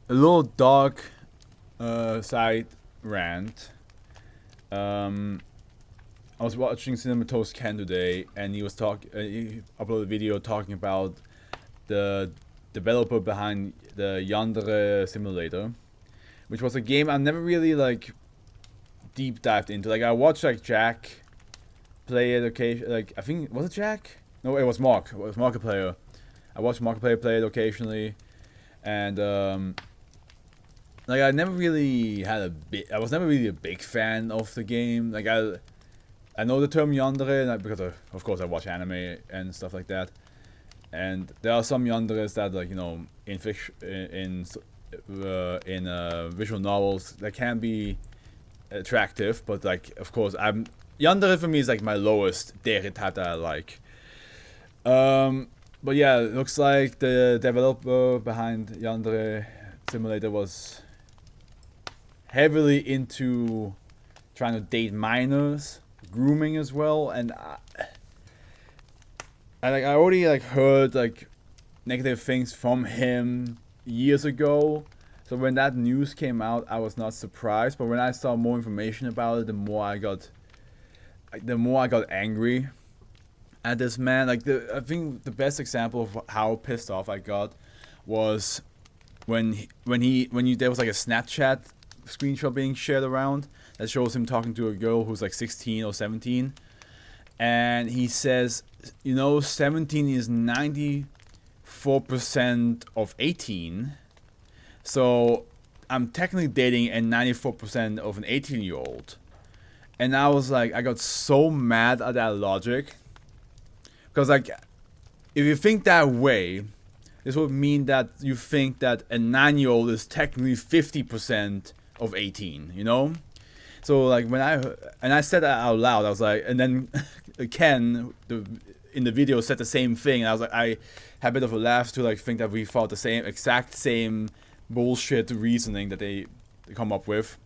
a little dark side rant. I was watching Cinema Toast Ken today, and he he uploaded a video talking about the developer behind the Yandere Simulator, which was a game I never really like deep dived into. Like I watched like Jack play it occasionally. Like I think was it Jack? No, it was Mark. It was Markiplier. I watched Markiplier play it occasionally, and like I never really had a bit. I was never really a big fan of the game. Like I know the term yandere because of course I watch anime and stuff like that. And there are some yanderes that, like, you know, in visual novels that can be attractive, but like of course yandere for me is like my lowest dere type that I like. But yeah, it looks like the developer behind Yandere Simulator was heavily into trying to date minors, grooming as well, and I already like heard like negative things from him years ago. So when that news came out, I was not surprised. But when I saw more information about it, the more I got angry at this man. Like I think the best example of how pissed off I got was when there was like a Snapchat screenshot being shared around that shows him talking to a girl who's like 16 or 17, and he says, you know, 17 is 94% of 18, so I'm technically dating a 94% of an 18-year-old. And I was like, I got so mad at that logic. Because, like, if you think that way, this would mean that you think that a 9-year-old is technically 50% of 18, you know? So, like, when I said that out loud, I was like, and then Ken, in the video, said the same thing. And I was like, I had a bit of a laugh to, like, think that we thought the exact same bullshit reasoning that they come up with.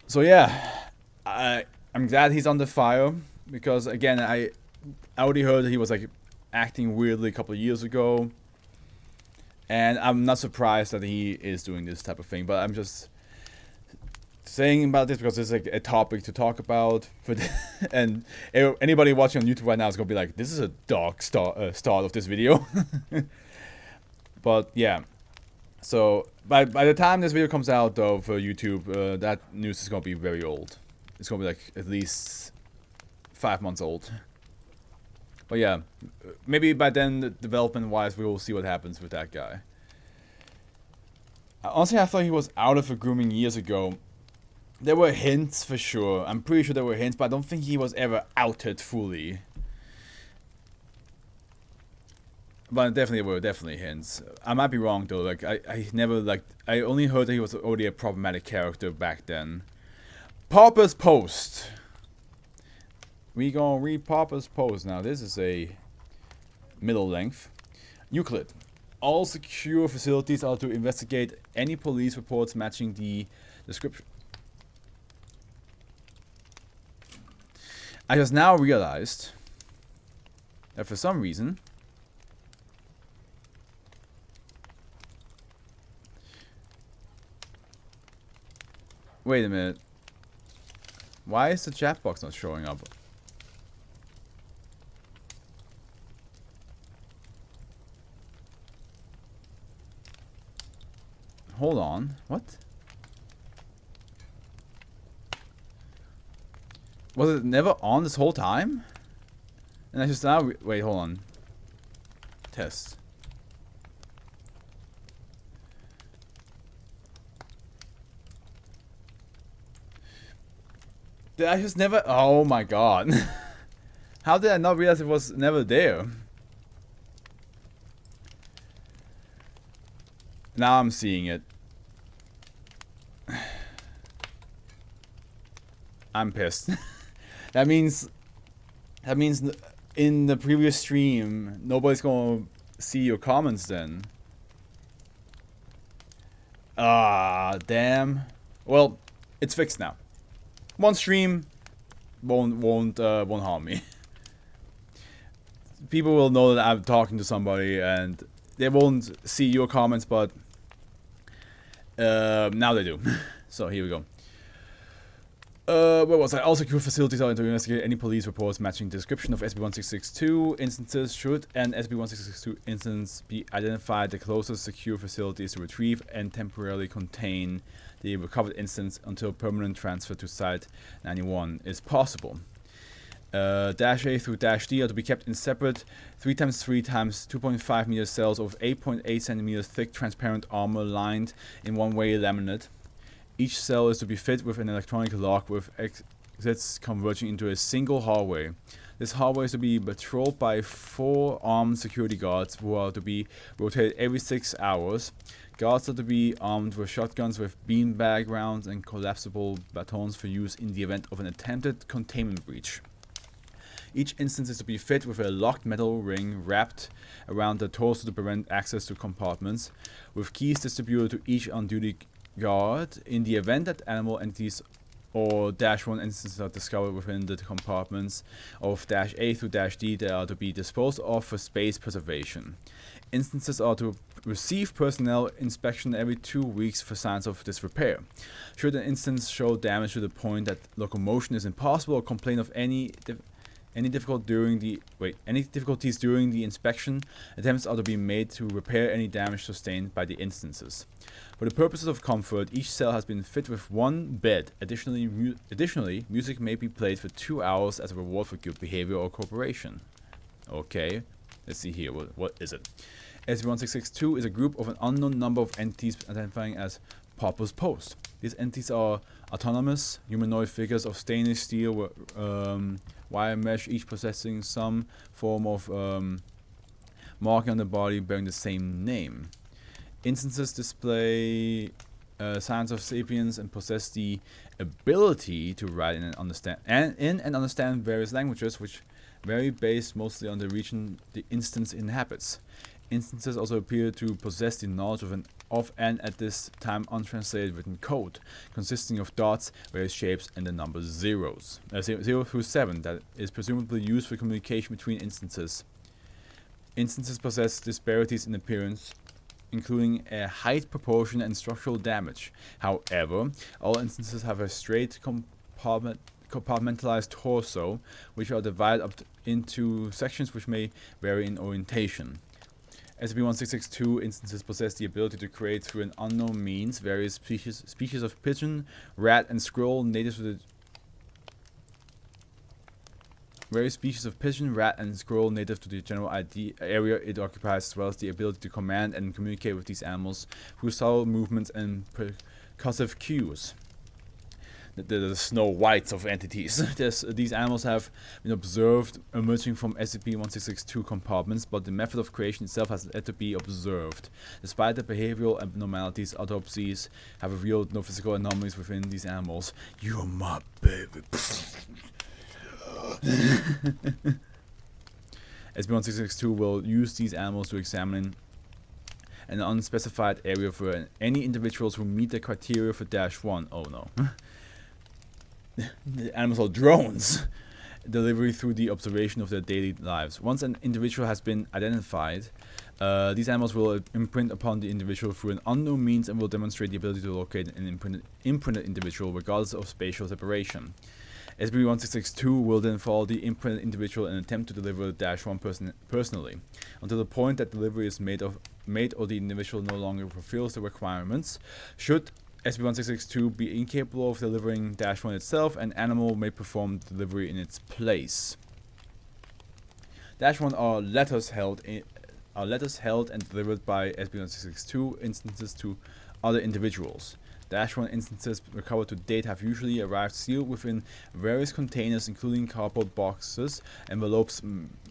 So, yeah, I'm glad he's under fire. Because, again, I already heard that he was like acting weirdly a couple of years ago, and I'm not surprised that he is doing this type of thing. But I'm just saying about this because it's like a topic to talk about. And anybody watching on YouTube right now is gonna be like, "This is a dark start of this video." But yeah, so by the time this video comes out though for YouTube, that news is gonna be very old. It's gonna be like at least 5 months old. But yeah, maybe by then, development-wise, we will see what happens with that guy. Honestly, I thought he was out of the grooming years ago. There were hints for sure. I'm pretty sure there were hints, but I don't think he was ever outed fully. But there were definitely hints. I might be wrong though. Like I never like. I only heard that he was already a problematic character back then. Papa's post. We gonna read Papa's post now. This is a middle length. Euclid. All secure facilities are to investigate any police reports matching the description. I just now realized that for some reason wait a minute. Why is the chat box not showing up? Hold on. What? Was it never on this whole time? And I just now... Wait, hold on. Test. Did I just never... Oh my god. How did I not realize it was never there? Now I'm seeing it. I'm pissed. That means in the previous stream, nobody's gonna see your comments then. Ah, damn. Well, it's fixed now. One stream won't harm me. People will know that I'm talking to somebody, and they won't see your comments, but Now they do. So here we go. Where was I? All secure facilities are to investigate any police reports matching the description of SCP-1662 instances. Should an SCP-1662 instance be identified, the closest secure facility is to retrieve and temporarily contain the recovered instance until permanent transfer to Site 91 is possible. Dash A through Dash D are to be kept in separate 3x3 x 2.5 meter cells of 8.8 centimeters thick transparent armor lined in one-way laminate. Each cell is to be fitted with an electronic lock with exits converging into a single hallway. This hallway is to be patrolled by 4 armed security guards who are to be rotated every 6 hours. Guards are to be armed with shotguns with beanbag rounds and collapsible batons for use in the event of an attempted containment breach. Each instance is to be fitted with a locked metal ring wrapped around the torso to prevent access to compartments, with keys distributed to each on-duty guard. In the event that animal entities or Dash 1 instances are discovered within the compartments of Dash A through Dash D, they are to be disposed of for space preservation. Instances are to receive personnel inspection every 2 weeks for signs of disrepair. Should an instance show damage to the point that locomotion is impossible or complain of any difficulties during the inspection, attempts are to be made to repair any damage sustained by the instances. For the purposes of comfort, each cell has been fitted with 1 bed. Additionally, music may be played for 2 hours as a reward for good behavior or cooperation. Okay, let's see here. What is it? SCP-1662 is a group of an unknown number of entities identifying as Pauper's Post. These entities are autonomous humanoid figures of stainless steel wire mesh, each possessing some form of marking on the body bearing the same name. Instances display signs of sapience and possess the ability to write and understand various languages, which vary based mostly on the region the instance inhabits. Instances also appear to possess the knowledge of an at this time untranslated written code, consisting of dots, various shapes, and the number 0 through 7 that is presumably used for communication between instances. Instances possess disparities in appearance, including a height, proportion, and structural damage. However, all instances have a straight compartmentalized torso, which are divided up into sections which may vary in orientation. SCP-1662 instances possess the ability to create through an unknown means various species of pigeon, rat, and squirrel native to the general area it occupies, as well as the ability to command and communicate with these animals through subtle movements and percussive cues. The Snow Whites of entities. These animals have been observed emerging from SCP-1662 compartments, but the method of creation itself has yet to be observed. Despite the behavioral abnormalities, autopsies have revealed no physical anomalies within these animals. You're my baby. SCP-1662 will use these animals to examine an unspecified area for any individuals who meet the criteria for Dash 1. Oh no. The animals are drones. Delivery through the observation of their daily lives. Once an individual has been identified, these animals will imprint upon the individual through an unknown means and will demonstrate the ability to locate an imprinted individual regardless of spatial separation. SCP-1662 will then follow the imprinted individual and attempt to deliver Dash 1 personally, until the point that delivery is made or the individual no longer fulfills the requirements. Should SCP-1662 be incapable of delivering Dash 1 itself, an animal may perform delivery in its place. Dash 1 are letters held and delivered by SCP-1662 instances to other individuals. Dash 1 instances recovered to date have usually arrived sealed within various containers, including cardboard boxes, envelopes,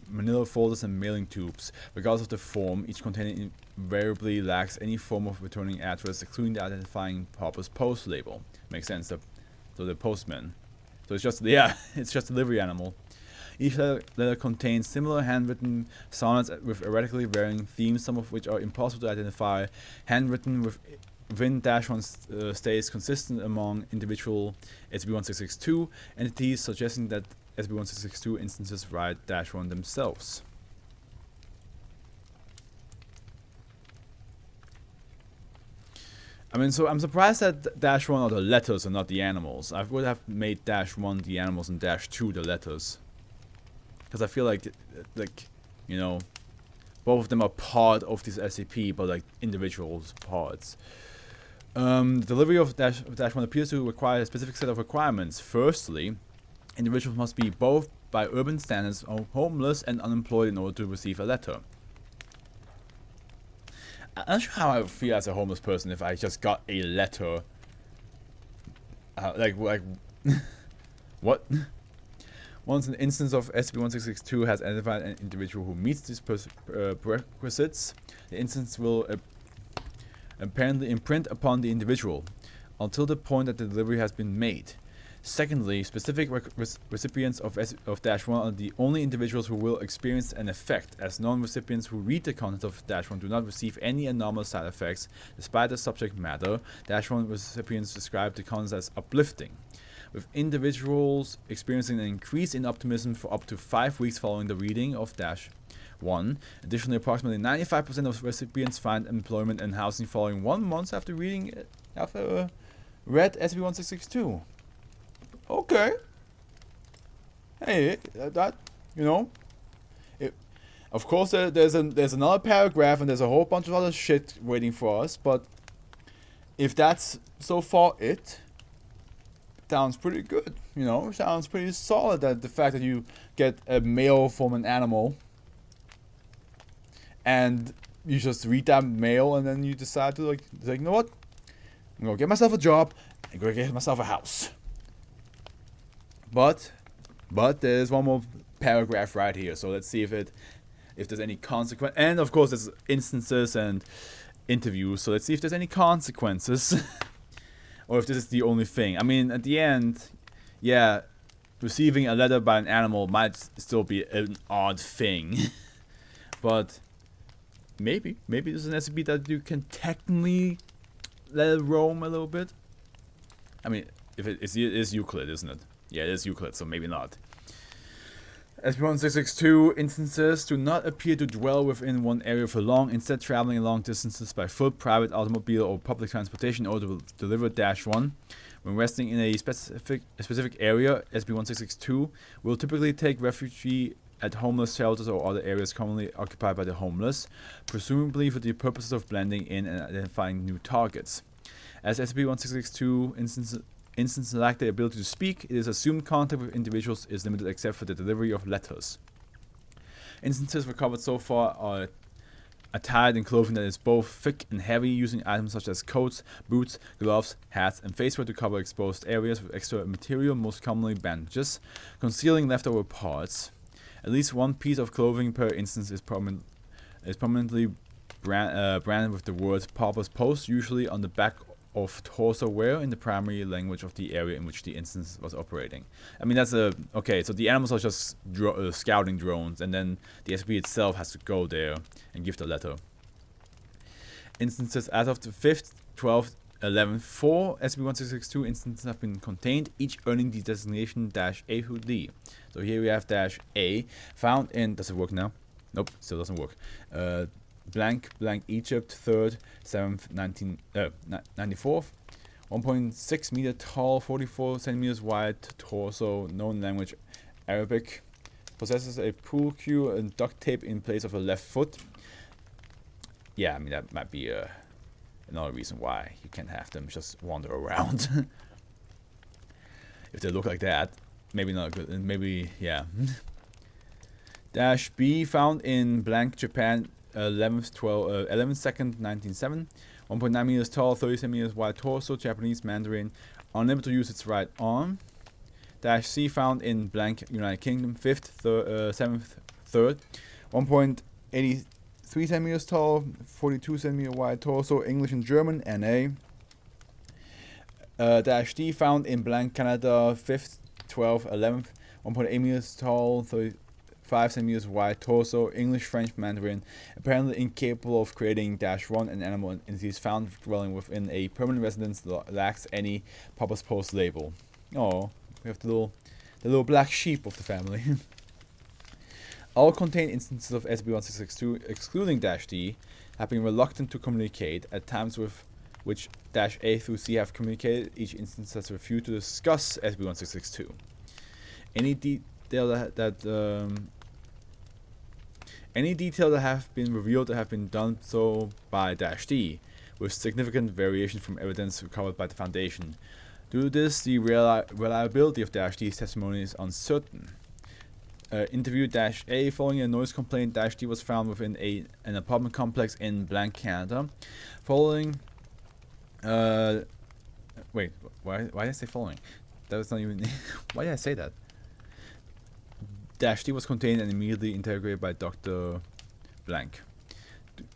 manila folders, and mailing tubes. Regardless of the form, each container invariably lacks any form of returning address, including the identifying Pauper's Post label. Makes sense. So the postman. So it's just it's just a delivery animal. Each letter contains similar handwritten sonnets with erratically varying themes, some of which are impossible to identify. Handwritten within Dash 1 stays consistent among individual SCP-1662 entities, suggesting that SCP-1662 instances write Dash 1 themselves. I mean, so I'm surprised that -1 are the letters and not the animals. I would have made -1 the animals and -2 the letters. Because I feel like, you know, both of them are part of this SCP, but like individual parts. Delivery of -1 appears to require a specific set of requirements. Firstly, individuals must be both by urban standards homeless and unemployed in order to receive a letter. I'm not sure how I would feel as a homeless person if I just got a letter. Like what? Once an instance of SCP-1662 has identified an individual who meets these prerequisites, the instance will apparently imprint upon the individual until the point that the delivery has been made. Secondly, specific recipients of -1 are the only individuals who will experience an effect, as non-recipients who read the content of -1 do not receive any anomalous side effects despite the subject matter. -1 recipients describe the content as uplifting, with individuals experiencing an increase in optimism for up to 5 weeks following the reading of -1. Additionally, approximately 95% of recipients find employment and housing following 1 month after read SCP-1662. Okay. Hey, that you know. Of course, there's another paragraph and there's a whole bunch of other shit waiting for us. But if that's so far it sounds pretty good. You know, sounds pretty solid. That the fact that you get a mail from an animal and you just read that mail and then you decide to like you know what? I'm gonna get myself a job. I'm gonna get myself a house. But there's one more paragraph right here, so let's see if there's any consequence. And of course, there's instances and interviews. So let's see if there's any consequences, or if this is the only thing. I mean, at the end, yeah, receiving a letter by an animal might still be an odd thing, but maybe there's an SCP that you can technically let it roam a little bit. I mean, if it is Euclid, isn't it? Yeah, it is Euclid, so maybe not. SCP-1662 instances do not appear to dwell within one area for long, instead traveling long distances by foot, private automobile, or public transportation in order to deliver -1. When resting in a specific area, SCP-1662 will typically take refuge at homeless shelters or other areas commonly occupied by the homeless, presumably for the purposes of blending in and identifying new targets. As SCP-1662 instances lack the ability to speak, it is assumed contact with individuals is limited except for the delivery of letters. Instances recovered so far are attired in clothing that is both thick and heavy, using items such as coats, boots, gloves, hats, and faceware to cover exposed areas with extra material, most commonly bandages, concealing leftover parts. At least one piece of clothing per instance is prominently branded with the words Pauper's Post, usually on the back of torso wear in the primary language of the area in which the instance was operating. I mean, that's okay, so the animals are just scouting drones, and then the SCP itself has to go there and give the letter. Instances as of the 5th, 12th, 11th, 4 SCP-1662 instances have been contained, each earning the designation -A through D. So here we have -A, found in, does it work now? Nope, still doesn't work. Blank Egypt, 3rd, 7th, 94th, 1.6 meter tall, 44 centimeters wide torso, known language Arabic, possesses a pool cue and duct tape in place of a left foot. Yeah, I mean, that might be another reason why you can't have them just wander around. If they look like that, maybe not good, maybe, yeah. -B, found in blank Japan, 11th 2nd 1907, 1.9 meters tall, 30 centimeters wide torso, Japanese Mandarin, unable to use its right arm. -C, found in blank United Kingdom, 5th 7th 3rd, 1.83 centimeters tall, 42 centimeter wide torso, English and German, NA. -D, found in blank Canada, 5th 12th 11th, 1.8 meters tall, 5 centimeters wide torso, English, French, Mandarin, apparently incapable of creating -1, and animal entities found dwelling within a permanent residence lacks any Papa's Post label. Oh, we have the little black sheep of the family. All contained instances of SCP-1662, excluding -D, have been reluctant to communicate, at times with which -A through C have communicated. Each instance has refused to discuss SCP-1662. Any detail any detail that have been revealed have been done so by -D, with significant variation from evidence recovered by the Foundation. Due to this, the reliability of -D's testimony is uncertain. Interview -A. Following a noise complaint, -D was found within an apartment complex in blank, Canada. Following... wait, why did I say following? That was not even... why did I say that? -D was contained and immediately interrogated by Dr. Blank.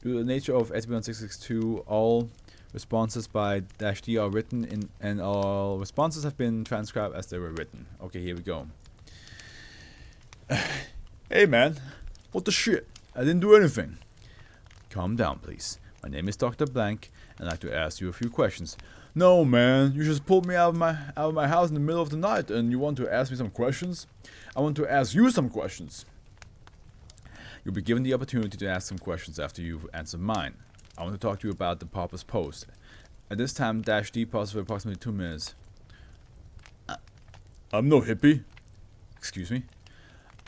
Due to the nature of SCP-1662, all responses by -D are written in, and all responses have been transcribed as they were written. Okay, here we go. Hey man, what the shit? I didn't do anything. Calm down, please. My name is Dr. Blank, and I'd like to ask you a few questions. No, man, you just pulled me out of my house in the middle of the night, and you want to ask me some questions? I want to ask you some questions. You'll be given the opportunity to ask some questions after you've answered mine. I want to talk to you about the Pauper's Post. At this time, -D paused for approximately 2 minutes. I'm no hippie. Excuse me.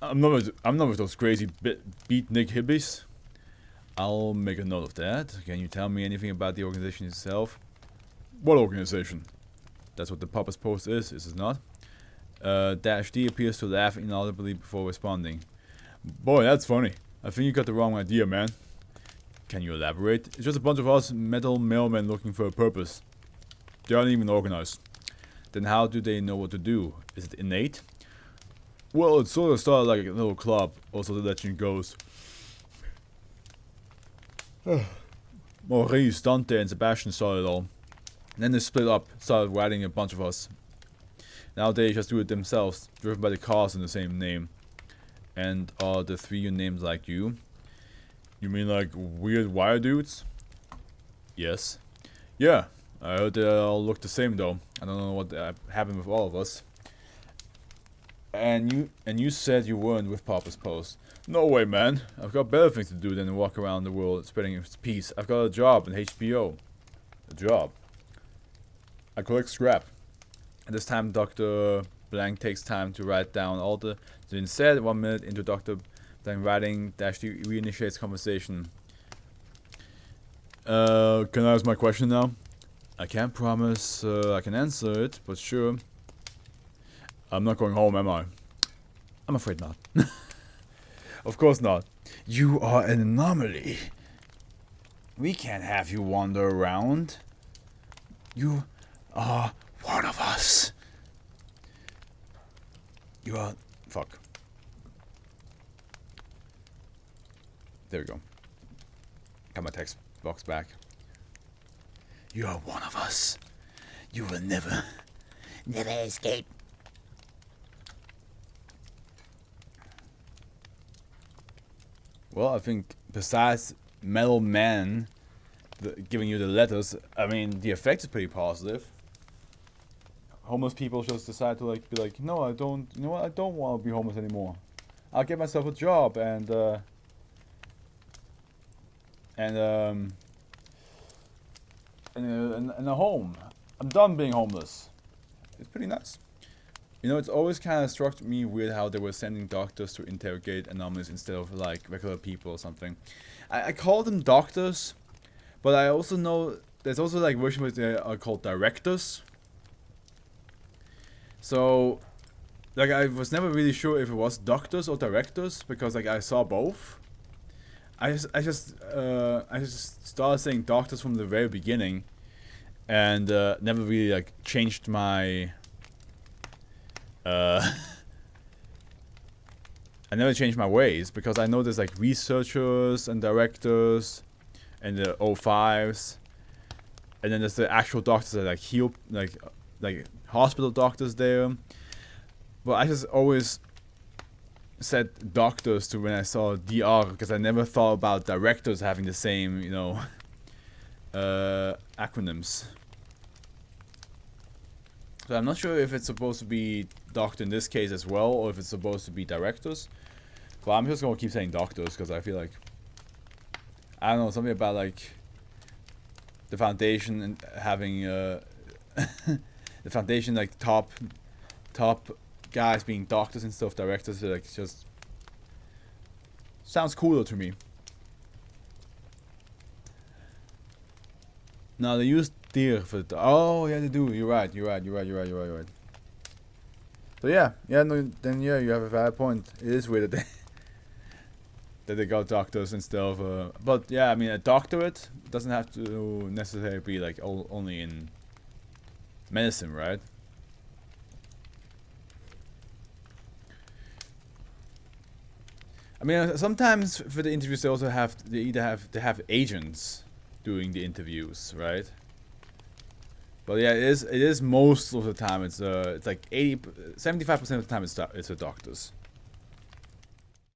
I'm not with those crazy beatnik hippies. I'll make a note of that. Can you tell me anything about the organization itself? What organization? That's what the Pauper's Post is it not? -D appears to laugh inaudibly before responding. Boy, that's funny. I think you got the wrong idea, man. Can you elaborate? It's just a bunch of us metal mailmen looking for a purpose. They aren't even organized. Then how do they know what to do? Is it innate? Well, it sort of started like a little club, also the legend goes. Maurice, Dante, and Sebastian saw it all. And then they split up, started writing a bunch of us. Now they just do it themselves, driven by the cars in the same name. And are the 3 names like you? You mean like weird wire dudes? Yes. Yeah, I heard they all look the same though. I don't know what happened with all of us. And you said you weren't with Pauper's Post. No way, man. I've got better things to do than to walk around the world spreading its peace. I've got a job in HBO. A job? I collect scrap. At this time, Dr. Blank takes time to write down all the... So instead, 1 minute into Dr. Blank writing, -D reinitiates conversation. Can I ask my question now? I can't promise I can answer it, but sure. I'm not going home, am I? I'm afraid not. Of course not. You are an anomaly. We can't have you wander around. You are one of us. You are... Fuck. There we go. Got my text box back. You are one of us. You will never escape. Well, I think besides Metal Man giving you the letters, I mean, the effect is pretty positive. Homeless people just decide to be like, no, I don't, you know what, I don't want to be homeless anymore. I'll get myself a job and a home. I'm done being homeless. It's pretty nice. You know, it's always kind of struck me weird how they were sending doctors to interrogate anomalies instead of like regular people or something. I call them doctors, but I also know there's also like versions where they are called directors. So, like, I was never really sure if it was doctors or directors because like I saw both. I just started saying doctors from the very beginning, and never really like changed my. I never changed my ways because I know there's like researchers and directors, and the O5s, and then there's the actual doctors that like heal like hospital doctors there. But I just always said doctors to when I saw DR because I never thought about directors having the same, you know, acronyms. So I'm not sure if it's supposed to be doctor in this case as well, or if it's supposed to be directors. But I'm just gonna keep saying doctors because I feel like, I don't know, something about like the foundation and having the foundation like top guys being doctors instead of directors, like just sounds cooler to me. Now they use deer for the oh yeah they do. You're right. So yeah, no, then yeah, you have a valid point. It is weird that they that they got doctors instead of but yeah, I mean a doctorate doesn't have to necessarily be like only in medicine, right? I mean sometimes for the interviews they have agents doing the interviews, right? But yeah, it is most of the time it's like 75% of the time it's the doctors.